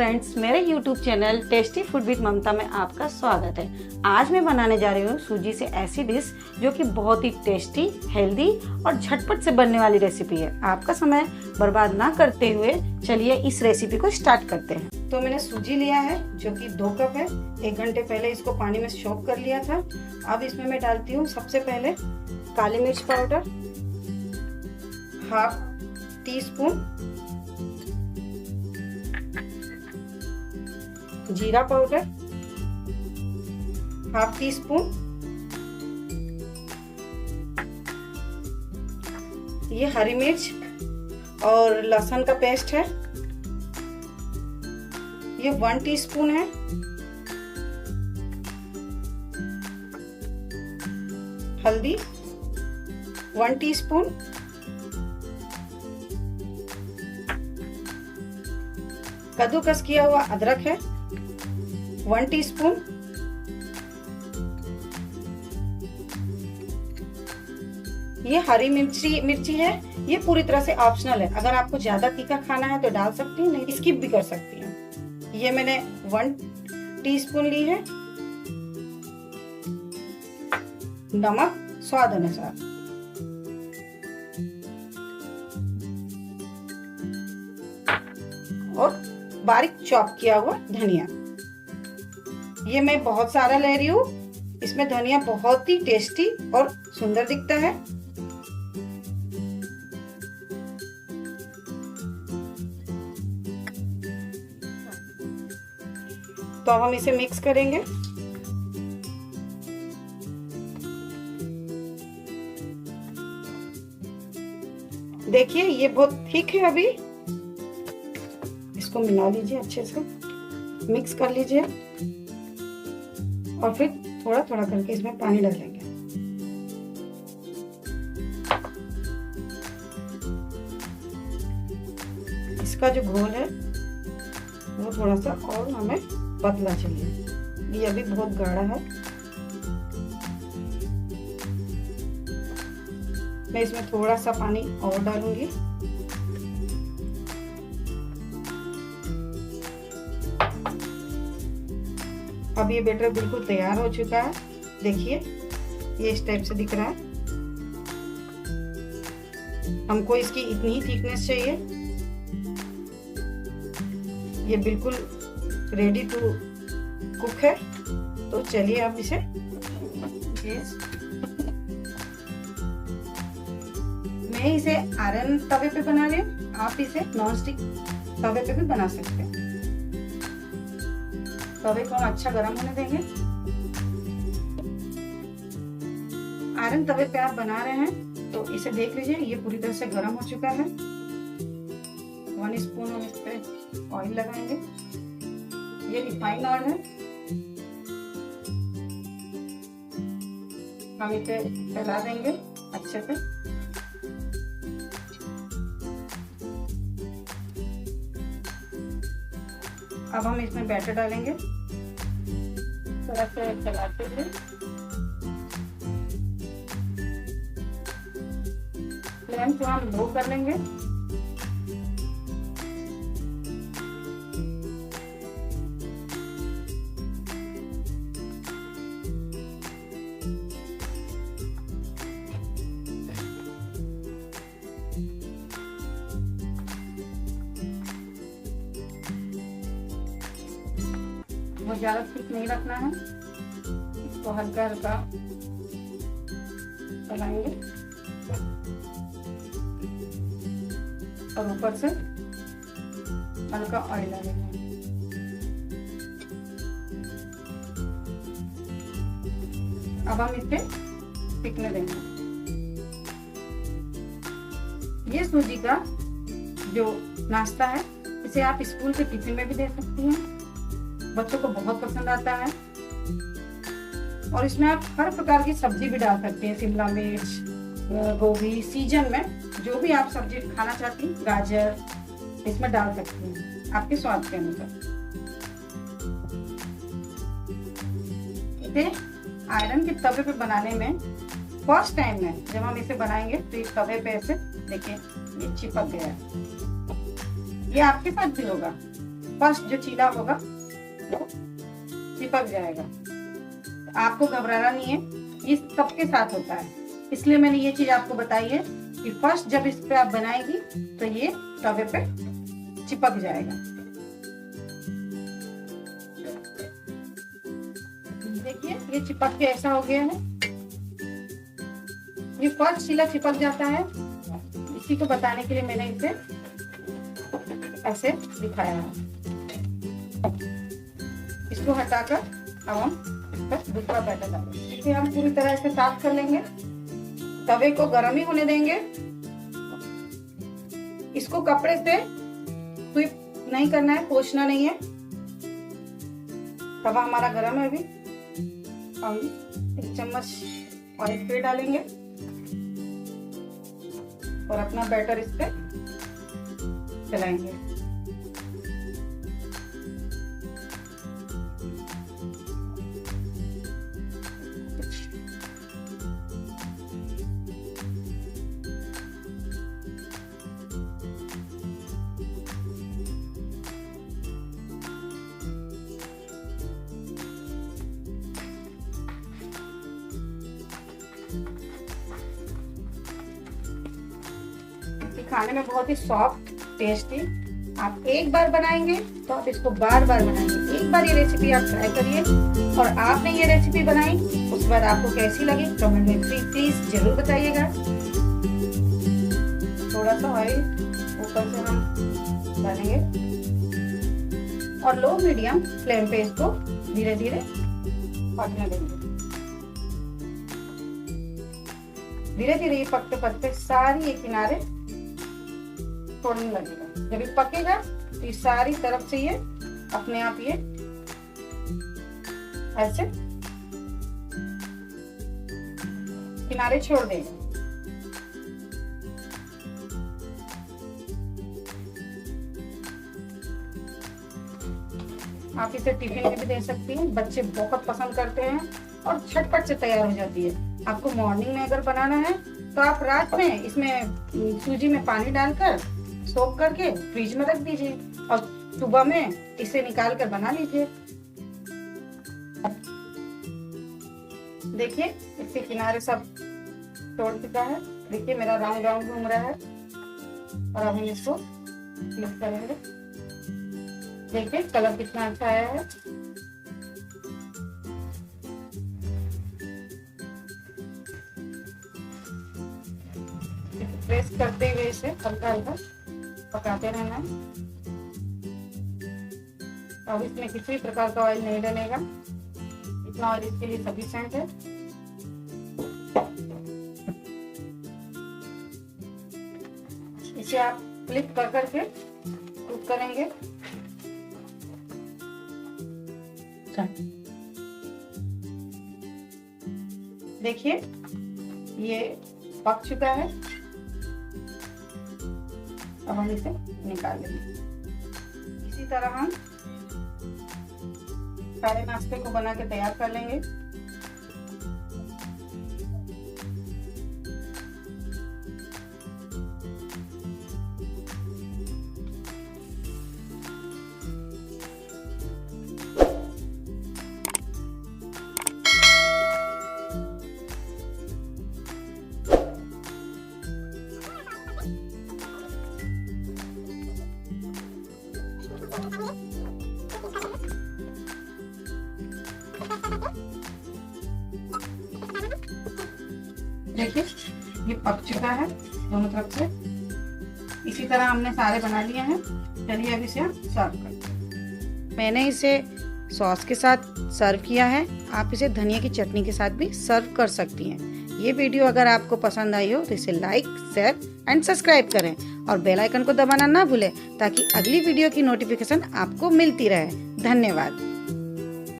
Friends, मेरे YouTube channel tasty food with Mamta में आपका स्वागत है। आज मैं बनाने जा रही हूँ सूजी से ऐसी डिश जो कि बहुत ही टेस्टी, हेल्दी और झटपट से बनने वाली रेसिपी है। आपका समय बर्बाद ना करते हुए चलिए इस रेसिपी को स्टार्ट करते हैं। तो मैंने सूजी लिया है जो कि 2 कप है। 1 घंटे पहले इसको पानी में सोक कर लिया था। अब इसमें मैं डालती हूँ सबसे पहले काली मिर्च पाउडर, ½ टीस्पून जीरा पाउडर, ½ टीस्पून ये हरी मिर्च और लहसुन का पेस्ट है, ये 1 टीस्पून है, हल्दी 1 टीस्पून, कद्दूकस किया हुआ अदरक है 1 टीस्पून, ये हरी मिर्ची है। ये पूरी तरह से ऑप्शनल है। अगर आपको ज्यादा तीखा खाना है तो डाल सकती हैं, नहीं स्किप भी कर सकती हैं। ये मैंने 1 टीस्पून ली है। नमक स्वाद अनुसार, और बारीक चॉप किया हुआ धनिया। ये मैं बहुत सारा ले रही हूँ। इसमें धनिया बहुत ही टेस्टी और सुंदर दिखता है। तो अब हम इसे मिक्स करेंगे। देखिए ये बहुत थिक है। अभी इसको मिला लीजिए, अच्छे से मिक्स कर लीजिए और फिर थोड़ा थोड़ा करके इसमें पानी डालेंगे। इसका जो घोल है वो थोड़ा सा और हमें पतला चाहिए। ये अभी बहुत गाढ़ा है। मैं इसमें थोड़ा सा पानी और डालूंगी। अब ये बैटर बिल्कुल तैयार हो चुका है। देखिए ये इस टाइप से दिख रहा है। हमको इसकी इतनी ही थिकनेस चाहिए। ये बिल्कुल रेडी टू कुक है। तो चलिए अब इसे मैं इसे आयरन तवे पे बना रही हूँ। आप इसे नॉन स्टिक तवे पे भी बना सकते हैं। तवे को हम अच्छा गर्म होने देंगे। आयरन तवे पे आप बना रहे हैं तो इसे देख लीजिए, ये पूरी तरह से गर्म हो चुका है। 1 स्पून हम इस पे ऑयल लगाएंगे। ये रिफाइंड ऑयल है। हम इसे फैला देंगे अच्छे से। अब हम इसमें बैटर डालेंगे। थोड़ा सा चलाते हुए फ्लेम को हम लो कर लेंगे। वो ज्यादा थिक नहीं रखना है। इसको हल्का हल्का चलाएंगे और ऊपर से हल्का ऑयल डालेंगे। अब हम इसे सिकने देंगे। ये सूजी का जो नाश्ता है, इसे आप स्कूल के टिफिन में भी दे सकती हैं। बच्चों को बहुत पसंद आता है। और इसमें आप हर प्रकार की सब्जी भी डाल सकते हैं। शिमला मिर्च, गोभी, सीजन में जो भी आप सब्जी खाना चाहती हैं, गाजर इसमें डाल सकती हैं आपके स्वाद के अनुसार। इसे आयरन के तवे पे बनाने में फर्स्ट टाइम में जब हम इसे बनाएंगे तो इस तवे पे ऐसे देखिए ये चिपक गया है। ये आपके साथ भी होगा। फर्स्ट जो चीला होगा वो चिपक जाएगा। आपको घबराना नहीं है, ये सबके साथ होता है, इसलिए मैंने ये चीज आपको बताई है कि फर्स्ट जब इस पे आप बनाएगी तो ये तवे पे चिपक जाएगा। देखिए ये चिपक के ऐसा हो गया है, ये फर्स्ट चीला चिपक जाता है। इसी को बताने के लिए मैंने इसे ऐसे दिखाया है। इसको हटाकर अब हम दूसरा बैटर डालेंगे। इसे हम पूरी तरह से साफ कर लेंगे, तवे को गर्म ही होने देंगे। इसको कपड़े से स्वीप नहीं करना है, पोंछना नहीं है। तवा हमारा गर्म है। अभी हम 1 चम्मच ऑयल फिर डालेंगे और अपना बैटर इस पे चलाएंगे। खाने में बहुत ही सॉफ्ट टेस्टी, आप एक बार बनाएंगे तो आप इसको बार बार बनाएंगे। एक बार ये रेसिपी आप ट्राई करिए और आपने ये रेसिपी बनाई उसके बाद आपको कैसी लगी कमेंट में प्लीज जरूर बताइएगा। थोड़ा सा ऑयल ऊपर से हम डालेंगे और लो मीडियम फ्लेम पे इसको धीरे धीरे पकने देंगे। धीरे धीरे ये पकते पकते सारी ये किनारे छोड़ने लगेगा। जब ये पकेगा तो ये सारी तरफ से ये अपने आप ये ऐसे किनारे छोड़ देगा। आप इसे टिफिन में भी दे सकती हैं, बच्चे बहुत पसंद करते हैं और झटपट से तैयार हो जाती है। आपको मॉर्निंग में अगर बनाना है तो आप रात में इसमें सूजी में पानी डालकर सोक करके फ्रिज में रख दीजिए और सुबह में इसे निकाल कर बना लीजिए। देखिए इसके किनारे सब तोड़ चुका है। देखिए मेरा राउंड राउंड घूम रहा है और अब हम इसको फ्लिप करेंगे। देखिए कलर कितना अच्छा आया है। प्रेस करते हुए इसे हल्का हल्का पकाते रहना है। अब इसमें किसी भी प्रकार का ऑयल नहीं डलेगा, इतना ऑयल इसके लिए सफिशिएंट है। इसे आप फ्लिप कर करके कुक करेंगे। देखिए ये पक चुका है, अब हम इसे निकाल लेंगे। इसी तरह हम सारे नाश्ते को बना के तैयार कर लेंगे। देखिए ये पक चुका है दोनों तरफ से। इसी तरह हमने सारे बना लिए हैं। चलिए अब इसे हम सर्व करते हैं। मैंने इसे सॉस के साथ सर्व किया है। आप इसे धनिया की चटनी के साथ भी सर्व कर सकती हैं। ये वीडियो अगर आपको पसंद आई हो तो इसे लाइक, शेयर एंड सब्सक्राइब करें और बेल आइकन को दबाना ना भूलें ताकि अगली वीडियो की नोटिफिकेशन आपको मिलती रहे। धन्यवाद।